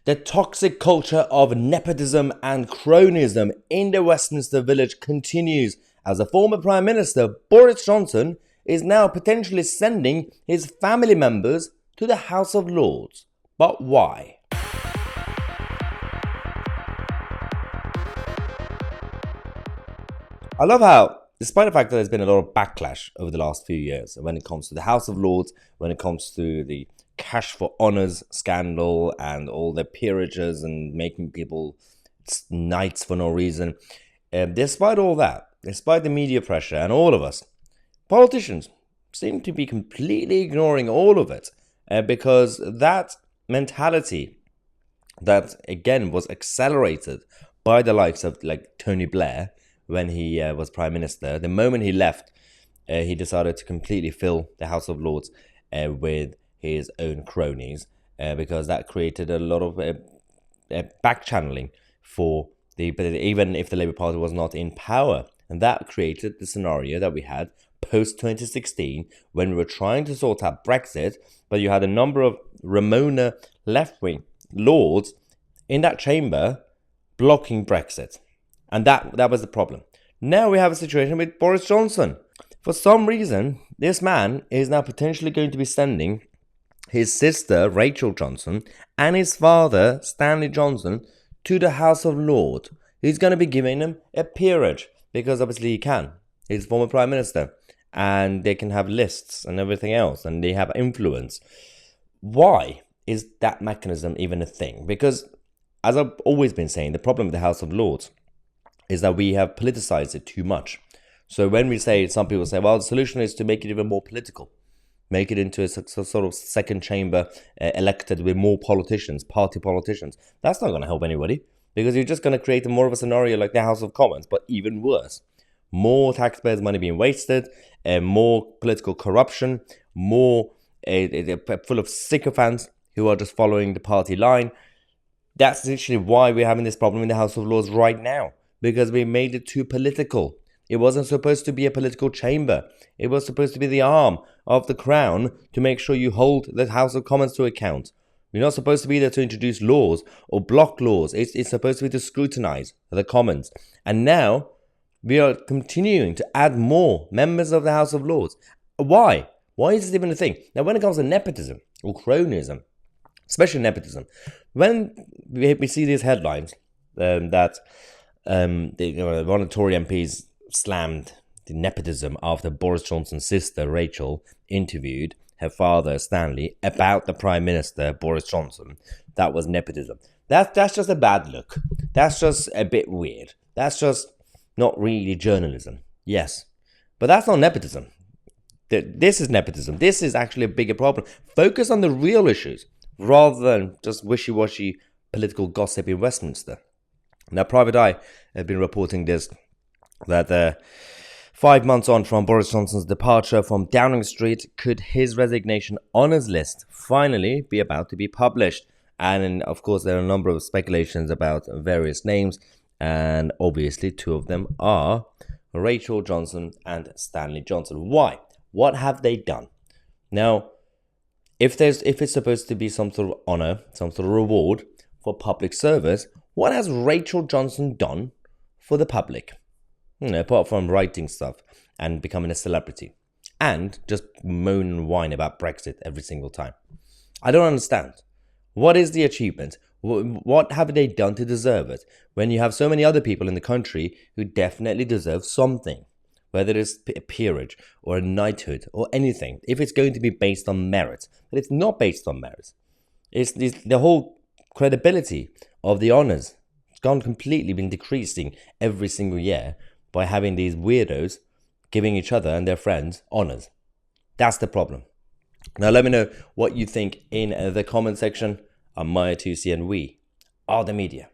The toxic culture of nepotism and cronyism in the Westminster Village continues as the former Prime Minister Boris Johnson is now potentially sending his family members to the House of Lords. But why? I love how, despite the fact that there's been a lot of backlash over the last few years when it comes to the House of Lords, when it comes to the cash for honours scandal and all the peerages and making people knights for no reason, despite all that, despite the media pressure and all of us, politicians seem to be completely ignoring all of it because that mentality that, again, was accelerated by the likes of like Tony Blair when he was Prime Minister. The moment he left, he decided to completely fill the House of Lords with his own cronies because that created a lot of back channeling for even if the Labour Party was not in power. And that created the scenario that we had post-2016 when we were trying to sort out Brexit, but you had a number of Ramona left-wing lords in that chamber blocking Brexit. And that was the problem. Now we have a situation with Boris Johnson. For some reason, this man is now potentially going to be sending his sister, Rachel Johnson, and his father, Stanley Johnson, to the House of Lords. He's going to be giving them a peerage, because obviously he can. He's former Prime Minister, and they can have lists and everything else, and they have influence. Why is that mechanism even a thing? Because, as I've always been saying, the problem with the House of Lords is that we have politicized it too much. So when we say, some people say, well, the solution is to make it even more political. Make it into a sort of second chamber elected with more politicians, party politicians. That's not going to help anybody because you're just going to create more of a scenario like the House of Commons, but even worse. More taxpayers' money being wasted, more political corruption, more full of sycophants who are just following the party line. That's literally why we're having this problem in the House of Lords right now, because we made it too political. It wasn't supposed to be a political chamber. It was supposed to be the arm of the crown to make sure you hold the House of Commons to account. You're not supposed to be there to introduce laws or block laws. It's supposed to be to scrutinize the Commons. And now we are continuing to add more members of the House of Lords. Why? Why is this even a thing? Now, when it comes to nepotism or cronyism, especially nepotism, when we see these headlines that one of the Tory MPs slammed the nepotism after Boris Johnson's sister Rachel interviewed her father Stanley about the Prime Minister Boris Johnson. That was nepotism. That's just a bad look. That's just a bit weird. That's just not really journalism. Yes, but that's not nepotism. This is nepotism. This is actually a bigger problem. Focus on the real issues rather than just wishy-washy political gossip in Westminster. Now, Private Eye have been reporting this, that 5 months on from Boris Johnson's departure from Downing Street, could his resignation honours list finally be about to be published? And of course, there are a number of speculations about various names, and obviously two of them are Rachel Johnson and Stanley Johnson. Why? What have they done? Now, if it's supposed to be some sort of honour, some sort of reward for public service, what has Rachel Johnson done for the public? Apart from writing stuff and becoming a celebrity and just moan and whine about Brexit every single time. I don't understand. What is the achievement? What have they done to deserve it when you have so many other people in the country who definitely deserve something, whether it's a peerage or a knighthood or anything, if it's going to be based on merit? But it's not based on merit. It's the whole credibility of the honours. It's been decreasing every single year by having these weirdos giving each other and their friends honours. That's the problem. Now let me know what you think in the comment section. I'm Mahyar, Tousi, and we are the media.